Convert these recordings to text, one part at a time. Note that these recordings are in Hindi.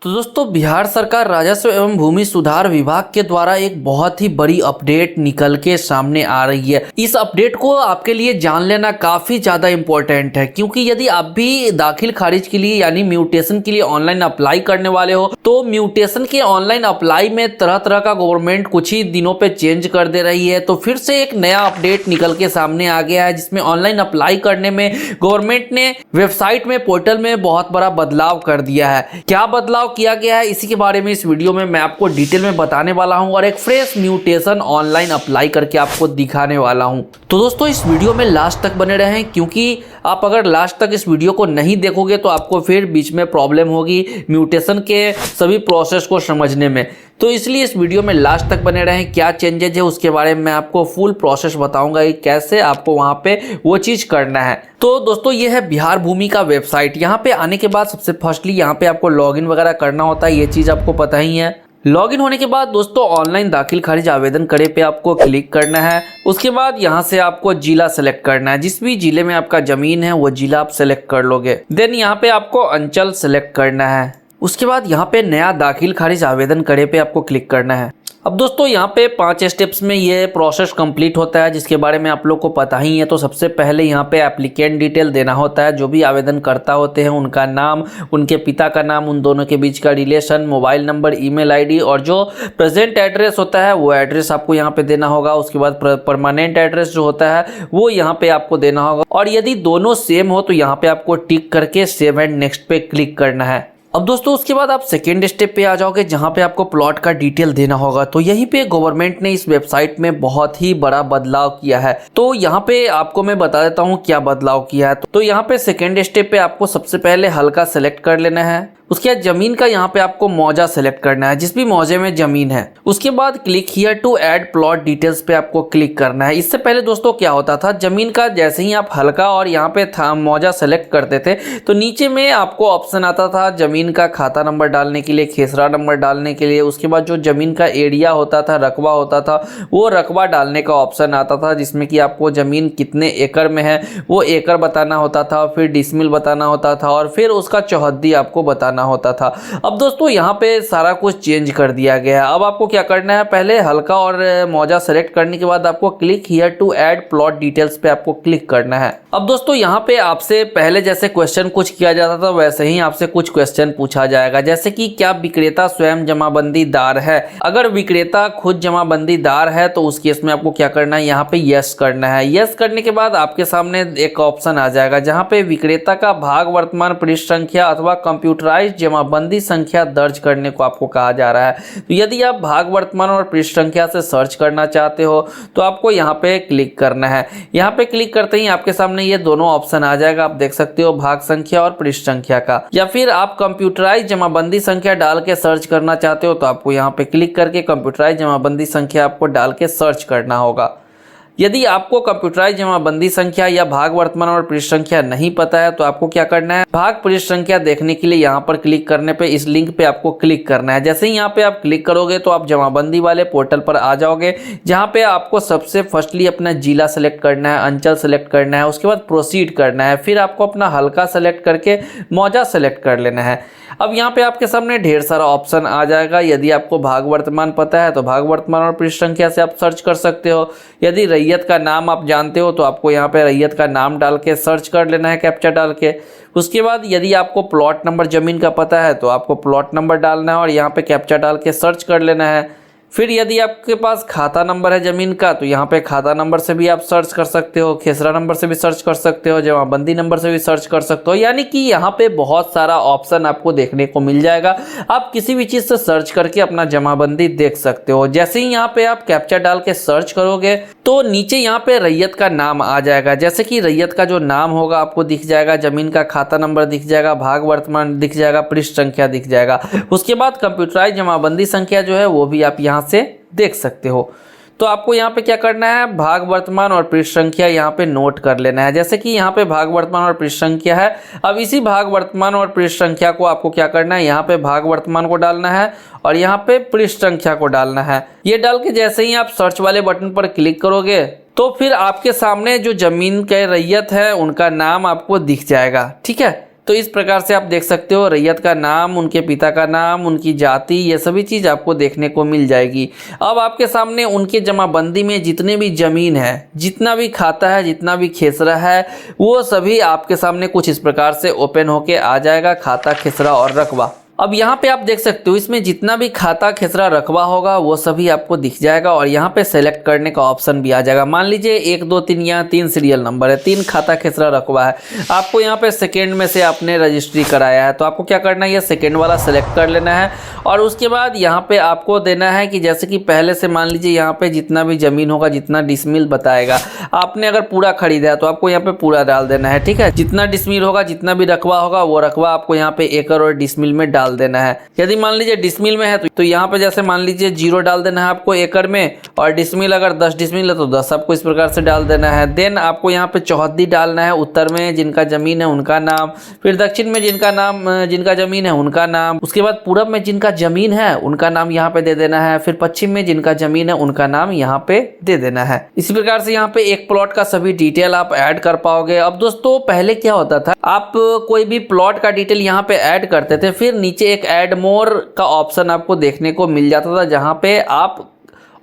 तो दोस्तों बिहार सरकार राजस्व एवं भूमि सुधार विभाग के द्वारा एक बहुत ही बड़ी अपडेट निकल के सामने आ रही है। इस अपडेट को आपके लिए जान लेना काफी ज्यादा इंपॉर्टेंट है, क्योंकि यदि आप भी दाखिल खारिज के लिए यानी म्यूटेशन के लिए ऑनलाइन अप्लाई करने वाले हो तो म्यूटेशन के ऑनलाइन अप्लाई में तरह तरह का गवर्नमेंट कुछ ही दिनों पे चेंज कर दे रही है। तो फिर से एक नया अपडेट निकल के सामने आ गया है, जिसमें ऑनलाइन अप्लाई करने में गवर्नमेंट ने वेबसाइट में पोर्टल में बहुत बड़ा बदलाव कर दिया है। क्या बदलाव किया गया है इसी के बारे में इस वीडियो में मैं आपको डिटेल में बताने वाला हूं और एक फ्रेश म्यूटेशन ऑनलाइन अप्लाई करके आपको दिखाने वाला हूं। तो दोस्तों इस वीडियो में लास्ट तक बने रहें, क्योंकि आप अगर लास्ट तक इस वीडियो को नहीं देखोगे तो आपको फिर बीच में प्रॉब्लम होगी म्यूटेशन के सभी प्रोसेस को समझने में। तो इसलिए इस वीडियो में लास्ट तक बने रहें। क्या चेंजेज है उसके बारे में मैं आपको फुल प्रोसेस बताऊंगा कि कैसे आपको वहां पे वो चीज करना है। तो दोस्तों ये है बिहार भूमि का वेबसाइट। यहाँ पे आने के बाद सबसे फर्स्टली यहाँ पे आपको लॉगिन वगैरह करना होता है, ये चीज आपको पता ही है। लॉगिन होने के बाद दोस्तों ऑनलाइन दाखिल खारिज आवेदन करे पे आपको क्लिक करना है। उसके बाद यहाँ से आपको जिला सेलेक्ट करना है, जिस भी जिले में आपका जमीन है वो जिला आप सेलेक्ट कर लोगे। देन यहाँ पे आपको अंचल सेलेक्ट करना है। उसके बाद यहाँ पे नया दाखिल खारिज आवेदन करे पे आपको क्लिक करना है। अब दोस्तों यहाँ पे 5 स्टेप्स में ये प्रोसेस कंप्लीट होता है, जिसके बारे में आप लोग को पता ही है। तो सबसे पहले यहाँ पे एप्लीकेंट डिटेल देना होता है, जो भी आवेदन करता होते हैं उनका नाम, उनके पिता का नाम, उन दोनों के बीच का relation, mobile number, email ID और जो प्रेजेंट एड्रेस होता है वो एड्रेस आपको यहाँ पे देना होगा। उसके बाद परमानेंट एड्रेस जो होता है वो यहाँ पे आपको देना होगा, और यदि दोनों सेम हो तो यहाँ पे आपको टिक करके सेव एंड नेक्स्ट पे क्लिक करना है। अब दोस्तों उसके बाद आप सेकेंड स्टेप पे आ जाओगे, जहां पे आपको प्लॉट का डिटेल देना होगा। तो यहीं पे गवर्नमेंट ने इस वेबसाइट में बहुत ही बड़ा बदलाव किया है। तो यहाँ पे आपको मैं बता देता हूँ क्या बदलाव किया है। तो यहाँ पे सेकेंड स्टेप पे आपको सबसे पहले हल्का सेलेक्ट कर लेना है। उसके बाद जमीन का यहाँ पे आपको मौजा सेलेक्ट करना है, जिस भी मौजे में जमीन है। उसके बाद click here to add plot details पे आपको क्लिक करना है। इससे पहले दोस्तों क्या होता था, जमीन का जैसे ही आप हल्का और यहाँ पे मौजा सेलेक्ट करते थे तो नीचे में आपको ऑप्शन आता था जमीन का खाता नंबर डालने के लिए, खेसरा नंबर डालने के लिए। उसके बाद जो जमीन का एरिया होता था, रकबा होता था, वो रकबा डालने का ऑप्शन आता था, जिसमें कि आपको जमीन कितने एकड़ में है वो एकड़ बताना होता था, फिर डिसमिल बताना होता था और फिर उसका चौहद्दी आपको बताना होता था। अब दोस्तों यहाँ पे सारा कुछ चेंज कर दिया गया है। अब आपको क्या करना है, पहले हल्का और मौजा सेलेक्ट करने के बाद आपको click here to add plot details पे आपको क्लिक करना है। अब दोस्तों यहाँ पे आपसे पहले जैसे क्वेश्चन कुछ किया जाता था वैसे ही आपसे कुछ क्वेश्चन पूछा जाएगा, जैसे कि क्या विक्रेता स्वयं जमाबंदीदार है। अगर विक्रेता खुद जमाबंदीदार है तो उस केस में आपको क्या करना है, यहाँ पे यस करना है। यस करने के बाद आपके सामने एक ऑप्शन आ जाएगा जहाँ पे विक्रेता का भाग वर्तमान पृष्ठ संख्या अथवा कंप्यूटराइज जमाबंदी संख्या दर्ज करने को आपको कहा जा रहा है। तो यदि आप भाग वर्तमान और पृष्ठ संख्या से सर्च करना चाहते हो तो आपको यहाँ पे क्लिक करना है। यहाँ पे क्लिक करते ही आपके सामने ये दोनों ऑप्शन आ जाएगा, आप देख सकते हो, भाग संख्या और पृष्ठ संख्या का। या फिर आप कंप्यूटराइज जमाबंदी संख्या डाल के सर्च करना चाहते हो तो आपको यहाँ पे क्लिक करके कंप्यूटराइज जमाबंदी संख्या आपको डाल के सर्च करना होगा। यदि आपको कंप्यूटराइज जमाबंदी संख्या या भाग वर्तमान और पृष्ठ संख्या नहीं पता है तो आपको क्या करना है, भाग पृष्ठ संख्या देखने के लिए यहाँ पर क्लिक करने पे इस लिंक पे आपको क्लिक करना है। जैसे ही यहाँ पे आप क्लिक करोगे तो आप जमाबंदी वाले पोर्टल पर आ जाओगे, जहाँ पे आपको सबसे फर्स्टली अपना जिला सेलेक्ट करना है, अंचल सेलेक्ट करना है, उसके बाद प्रोसीड करना है, फिर आपको अपना हल्का सेलेक्ट करके मौजा सेलेक्ट कर लेना है। अब यहाँ पे आपके सामने ढेर सारा ऑप्शन आ जाएगा। यदि आपको भाग वर्तमान पता है तो भाग वर्तमान और पृष्ठ संख्या से आप सर्च कर सकते हो। यदि रैयत का नाम आप जानते हो तो आपको यहाँ पे रैयत का नाम डाल के सर्च कर लेना है, कैप्चा डाल के। उसके बाद यदि आपको प्लॉट नंबर जमीन का पता है तो आपको प्लॉट नंबर डालना है और यहाँ पे कैप्चा डाल के सर्च कर लेना है। फिर यदि आपके पास खाता नंबर है जमीन का तो यहाँ पे खाता नंबर से भी आप सर्च कर सकते हो, खेसरा नंबर से भी सर्च कर सकते हो, जमाबंदी नंबर से भी सर्च कर सकते हो। यानी कि यहाँ पे बहुत सारा ऑप्शन आपको देखने को मिल जाएगा। आप किसी भी चीज़ से सर्च करके अपना जमाबंदी देख सकते हो। जैसे ही यहाँ पे आप कैप्चा डाल के सर्च करोगे तो नीचे यहाँ पे रैयत का नाम आ जाएगा। जैसे कि रैयत का जो नाम होगा आपको दिख जाएगा, जमीन का खाता नंबर दिख जाएगा, भाग वर्तमान दिख जाएगा, पृष्ठ संख्या दिख जाएगा। उसके बाद कंप्यूटराइज जमाबंदी संख्या जो है वो भी आप यहाँ से देख सकते हो। तो आपको यहाँ पे क्या करना है, भाग वर्तमान और पृष्ठ संख्या यहाँ पे नोट कर लेना है। जैसे कि यहाँ पे भाग वर्तमान और पृष्ठ संख्या है। अब इसी भाग वर्तमान और पृष्ठ संख्या को आपको क्या करना है, यहाँ पे भाग वर्तमान को डालना है और यहाँ पे पृष्ठ संख्या को डालना है। ये डाल के जैसे ही आप सर्च वाले बटन पर क्लिक करोगे तो फिर आपके सामने जो जमीन के रैयत है उनका नाम आपको दिख जाएगा। ठीक है, तो इस प्रकार से आप देख सकते हो रैयत का नाम, उनके पिता का नाम, उनकी जाति, ये सभी चीज़ आपको देखने को मिल जाएगी। अब आपके सामने उनके जमाबंदी में जितने भी ज़मीन है, जितना भी खाता है, जितना भी खेसरा है, वो सभी आपके सामने कुछ इस प्रकार से ओपन होके आ जाएगा, खाता, खेसरा और रकबा। अब यहाँ पे आप देख सकते हो इसमें जितना भी खाता, खेसरा, रकबा होगा वो सभी आपको दिख जाएगा और यहाँ पे सेलेक्ट करने का ऑप्शन भी आ जाएगा। मान लीजिए 1 2 3 यहाँ 3 सीरियल नंबर है, 3 खाता, खेसरा, रकबा है। आपको यहाँ पे सेकेंड में से आपने रजिस्ट्री कराया है तो आपको क्या करना है, ये सेकेंड वाला सेलेक्ट कर लेना है और उसके बाद यहाँ पे आपको देना है कि जैसे कि पहले से मान लीजिए यहाँ पे जितना भी ज़मीन होगा, जितना डिसमिल बताएगा, आपने अगर पूरा खरीदा है तो आपको यहाँ पे पूरा डाल देना है। ठीक है, जितना डिसमिल होगा, जितना भी रकबा होगा, वो रकबा आपको यहाँ पे एकड़ और डिसमिल में डाल देना है। यदि मान लीजिए डिसमिल में है तो यहाँ पे जैसे मान लीजिए 0 डाल देना है आपको एकड़ में, और डिसमिल अगर 10 डिसमिल है तो 10 आपको इस प्रकार से डाल देना है। देन आपको यहाँ पे चौहद्दी डालना है, उत्तर में जिनका जमीन है उनका नाम, फिर दक्षिण में जिनका जमीन है उनका नाम, उसके बाद पूरब में जिनका जमीन है उनका नाम यहाँ पे दे देना है, फिर पश्चिम में जिनका जमीन है उनका नाम यहाँ पे दे देना है। इसी प्रकार से यहाँ पे एक प्लॉट का सभी डिटेल आप ऐड कर पाओगे। अब दोस्तों पहले क्या होता था, आप कोई भी प्लॉट का डिटेल यहाँ पे ऐड करते थे, फिर नीचे एक ऐड मोर का ऑप्शन आपको देखने को मिल जाता था जहां पे आप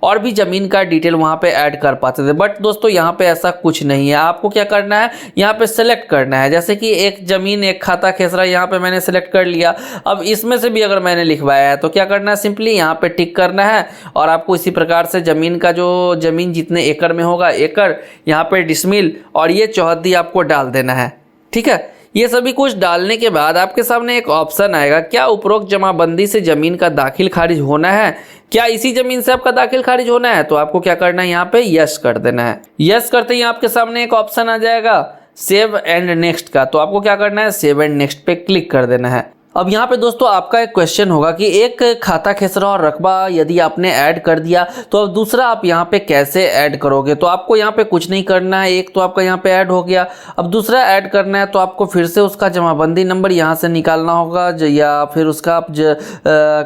और भी ज़मीन का डिटेल वहां पे ऐड कर पाते थे। बट दोस्तों यहाँ पे ऐसा कुछ नहीं है। आपको क्या करना है, यहाँ पे सेलेक्ट करना है। जैसे कि एक ज़मीन, एक खाता, खेसरा यहाँ पे मैंने सेलेक्ट कर लिया। अब इसमें से भी अगर मैंने लिखवाया है तो क्या करना है, सिंपली यहाँ पे टिक करना है और आपको इसी प्रकार से ज़मीन का जो ज़मीन जितने एकड़ में होगा एकड़, यहाँ पे डिसमिल और ये चौहद्दी आपको डाल देना है। ठीक है, ये सभी कुछ डालने के बाद आपके सामने एक ऑप्शन आएगा, क्या उपरोक्त जमाबंदी से जमीन का दाखिल खारिज होना है, क्या इसी जमीन से आपका दाखिल खारिज होना है। तो आपको क्या करना है, यहाँ पे यस कर देना है। यस करते ही आपके सामने एक ऑप्शन आ जाएगा सेव एंड नेक्स्ट का, तो आपको क्या करना है, सेव एंड नेक्स्ट पे क्लिक कर देना है। अब यहाँ पे दोस्तों आपका एक क्वेश्चन होगा कि एक खाता, खेसरा और रकबा यदि आपने ऐड कर दिया तो अब दूसरा आप यहाँ पे कैसे ऐड करोगे। तो आपको यहाँ पे कुछ नहीं करना है, एक तो आपका यहाँ पे ऐड हो गया, अब दूसरा ऐड करना है तो आपको फिर से उसका जमाबंदी नंबर यहाँ से निकालना होगा, या फिर उसका आप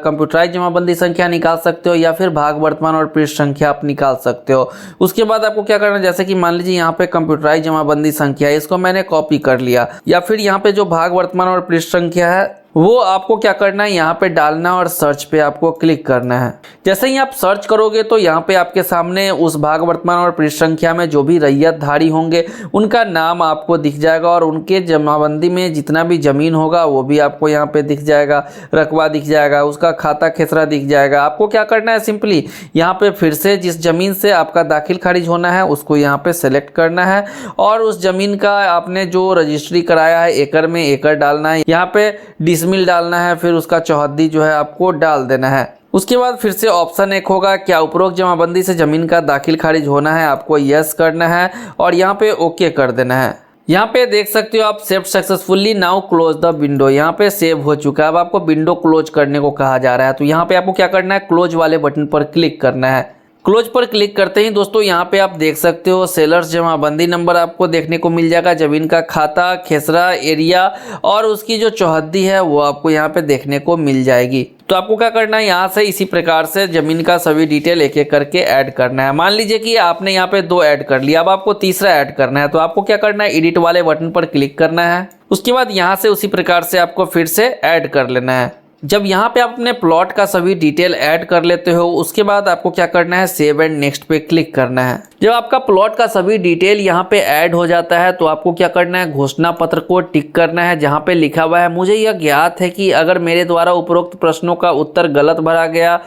कंप्यूटराइज जमाबंदी संख्या निकाल सकते हो, या फिर भाग वर्तमान और पृष्ठ संख्या आप निकाल सकते हो। उसके बाद आपको क्या करना है, जैसे कि मान लीजिए यहाँ पे कंप्यूटराइज जमाबंदी संख्या है, इसको मैंने कॉपी कर लिया, या फिर यहाँ पे जो भाग वर्तमान और पृष्ठ संख्या है वो आपको क्या करना है, यहाँ पे डालना और सर्च पे आपको क्लिक करना है। जैसे ही आप सर्च करोगे तो यहाँ पे आपके सामने उस भाग वर्तमान और पृष्ठ संख्या में जो भी रैयतधारी होंगे उनका नाम आपको दिख जाएगा और उनके जमाबंदी में जितना भी ज़मीन होगा वो भी आपको यहाँ पे दिख जाएगा, रकबा दिख जाएगा, उसका खाता, खेसरा दिख जाएगा। आपको क्या करना है, सिंपली यहाँ पे फिर से जिस ज़मीन से आपका दाखिल खारिज होना है उसको यहाँ पे सेलेक्ट करना है और उस ज़मीन का आपने जो रजिस्ट्री कराया है एकड़ में एकड़ डालना है, यहाँ पे डिसमिल डालना है, फिर उसका चौहद्दी जो है आपको डाल देना है। उसके बाद फिर से ऑप्शन एक होगा, क्या उपरोक्त जमाबंदी से जमीन का दाखिल खारिज होना है, आपको यस करना है और यहाँ पे ओके कर देना है। यहाँ पे देख सकते हो आप save successfully, now close the window, यहाँ पे सेव हो चुका है। अब आपको विंडो क्लोज करने को कहा जा रहा है तो यहाँ पे आपको क्या करना है, क्लोज वाले बटन पर क्लिक करना है। क्लोज पर क्लिक करते ही दोस्तों यहाँ पे आप देख सकते हो सेलर्स जमाबंदी नंबर आपको देखने को मिल जाएगा, जमीन का खाता, खेसरा, एरिया और उसकी जो चौहद्दी है वो आपको यहाँ पे देखने को मिल जाएगी। तो आपको क्या करना है, यहाँ से इसी प्रकार से जमीन का सभी डिटेल एक एक करके ऐड करना है। मान लीजिए कि आपने यहाँ पे 2 ऐड कर लिया, अब आपको तीसरा ऐड करना है तो आपको क्या करना है, एडिट वाले बटन पर क्लिक करना है। उसके बाद यहाँ से उसी प्रकार से आपको फिर से ऐड कर लेना है। जब यहाँ पे आप अपने प्लॉट का सभी डिटेल ऐड कर लेते हो उसके बाद आपको क्या करना है, सेव एंड नेक्स्ट पे क्लिक करना है। जब आपका प्लॉट का सभी डिटेल यहाँ पे ऐड हो जाता है तो आपको क्या करना है, घोषणा पत्र को टिक करना है जहाँ पे लिखा हुआ है, मुझे यह ज्ञात है कि अगर मेरे द्वारा उपरोक्त प्रश्नों का उत्तर गलत भरा गया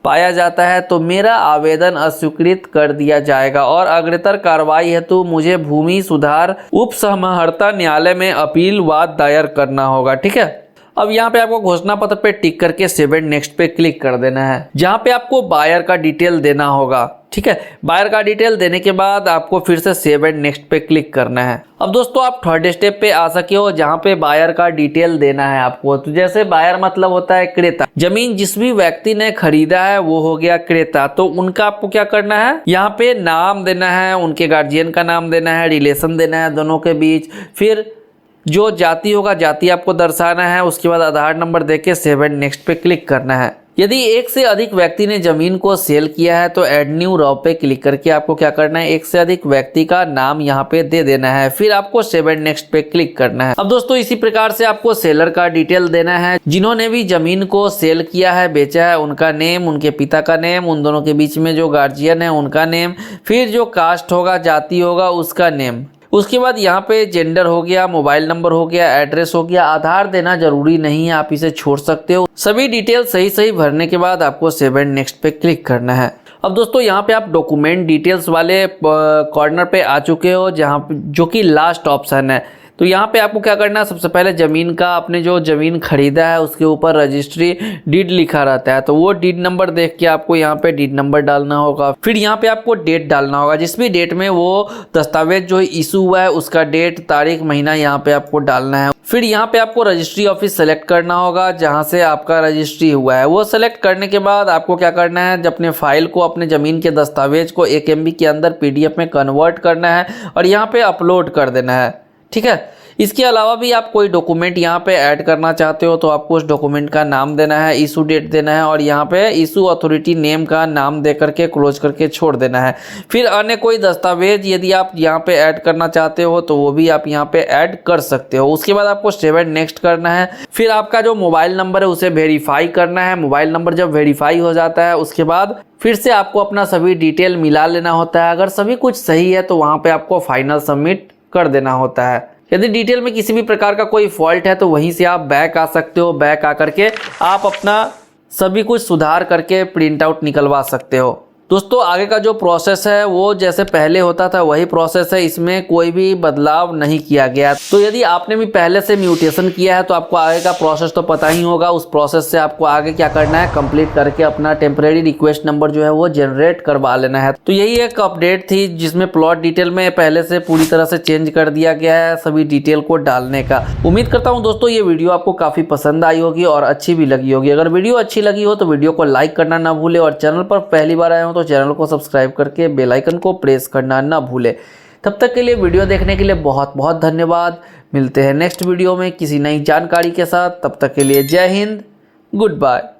पाया जाता है तो मेरा आवेदन अस्वीकृत कर दिया जाएगा और अग्रतर कार्रवाई हेतु मुझे भूमि सुधार उप समाहर्ता न्यायालय में अपील वाद दायर करना होगा। ठीक है, अब यहाँ पे आपको घोषणा पत्र पे टिक करके सेव एंड नेक्स्ट पे क्लिक कर देना है, जहाँ पे आपको बायर का डिटेल देना होगा। ठीक है, बायर का डिटेल देने के बाद आपको फिर से सेव एंड नेक्स्ट पे क्लिक करना है। अब दोस्तों आप थर्ड स्टेप पे आ सके हो जहाँ पे बायर का डिटेल देना है आपको। तो जैसे बायर मतलब होता है क्रेता, जमीन जिस भी व्यक्ति ने खरीदा है वो हो गया क्रेता। तो उनका आपको क्या करना है, यहाँ पे नाम देना है, उनके गार्जियन का नाम देना है, रिलेशन देना है दोनों के बीच, फिर जो जाति होगा जाति आपको दर्शाना है। उसके बाद आधार नंबर देके सेव एंड नेक्स्ट पे क्लिक करना है। यदि एक से अधिक व्यक्ति ने जमीन को सेल किया है तो ऐड न्यू रॉ पे क्लिक करके आपको क्या करना है, एक से अधिक व्यक्ति का नाम यहाँ पे दे देना है। फिर आपको सेव एंड नेक्स्ट पे क्लिक करना है। अब दोस्तों इसी प्रकार से आपको सेलर का डिटेल देना है, जिन्होंने भी जमीन को सेल किया है, बेचा है, उनका नेम, उनके पिता का नेम, उन दोनों के बीच में जो गार्जियन है उनका नेम, फिर जो कास्ट होगा, जाति होगा, उसका नेम। उसके बाद यहाँ पे जेंडर हो गया, मोबाइल नंबर हो गया, एड्रेस हो गया। आधार देना जरूरी नहीं है, आप इसे छोड़ सकते हो। सभी डिटेल सही सही भरने के बाद आपको सेव एंड नेक्स्ट पे क्लिक करना है। अब दोस्तों यहाँ पे आप डॉक्यूमेंट डिटेल्स वाले कॉर्नर पे आ चुके हो, जहाँ जो कि लास्ट ऑप्शन है। तो यहाँ पे आपको क्या करना है, सबसे पहले जमीन का, आपने जो जमीन खरीदा है उसके ऊपर रजिस्ट्री डीड लिखा रहता है, तो वो डीड नंबर देख के आपको यहाँ पे डीड नंबर डालना होगा। फिर यहाँ पे आपको डेट डालना होगा, जिस भी डेट में वो दस्तावेज जो इशू हुआ है उसका डेट, तारीख, महीना यहाँ पे आपको डालना है। फिर यहाँ पे आपको रजिस्ट्री ऑफिस सेलेक्ट करना होगा जहाँ से आपका रजिस्ट्री हुआ है। वो सेलेक्ट करने के बाद आपको क्या करना है, अपने फाइल को, अपने जमीन के दस्तावेज को 1 MB के अंदर PDF में कन्वर्ट करना है और यहाँ पे अपलोड कर देना है। ठीक है। इसके अलावा भी आप कोई डॉक्यूमेंट यहाँ पे ऐड करना चाहते हो तो आपको उस डॉक्यूमेंट का नाम देना है, इशू डेट देना है और यहाँ पे इशू अथॉरिटी नेम का नाम दे करके क्लोज करके छोड़ देना है। फिर अन्य कोई दस्तावेज यदि आप यहाँ पे ऐड करना चाहते हो तो वो भी आप यहाँ पे ऐड कर सकते हो। उसके बाद आपको सेव एंड नेक्स्ट करना है। फिर आपका जो मोबाइल नंबर है उसे वेरीफाई करना है। मोबाइल नंबर जब वेरीफाई हो जाता है उसके बाद फिर से आपको अपना सभी डिटेल मिला लेना होता है। अगर सभी कुछ सही है तो वहाँ पे आपको फाइनल सबमिट कर देना होता है। यदि डिटेल में किसी भी प्रकार का कोई फॉल्ट है तो वहीं से आप बैक आ सकते हो। बैक आकर के आप अपना सभी कुछ सुधार करके प्रिंट आउट निकलवा सकते हो। दोस्तों आगे का जो प्रोसेस है वो जैसे पहले होता था वही प्रोसेस है, इसमें कोई भी बदलाव नहीं किया गया। तो यदि आपने भी पहले से म्यूटेशन किया है तो आपको आगे का प्रोसेस तो पता ही होगा। उस प्रोसेस से आपको आगे क्या करना है, कंप्लीट करके अपना टेम्परेरी रिक्वेस्ट नंबर जो है वो जनरेट करवा लेना है। तो यही एक अपडेट थी जिसमें प्लॉट डिटेल में पहले से पूरी तरह से चेंज कर दिया गया है सभी डिटेल को डालने का। उम्मीद करता हूँ दोस्तों ये वीडियो आपको काफ़ी पसंद आई होगी और अच्छी भी लगी होगी। अगर वीडियो अच्छी लगी हो तो वीडियो को लाइक करना ना भूले और चैनल पर पहली बार आए हो तो चैनल को सब्सक्राइब करके बेल आइकन को प्रेस करना ना भूले। तब तक के लिए वीडियो देखने के लिए बहुत बहुत धन्यवाद। मिलते हैं नेक्स्ट वीडियो में किसी नई जानकारी के साथ। तब तक के लिए जय हिंद, गुड बाय।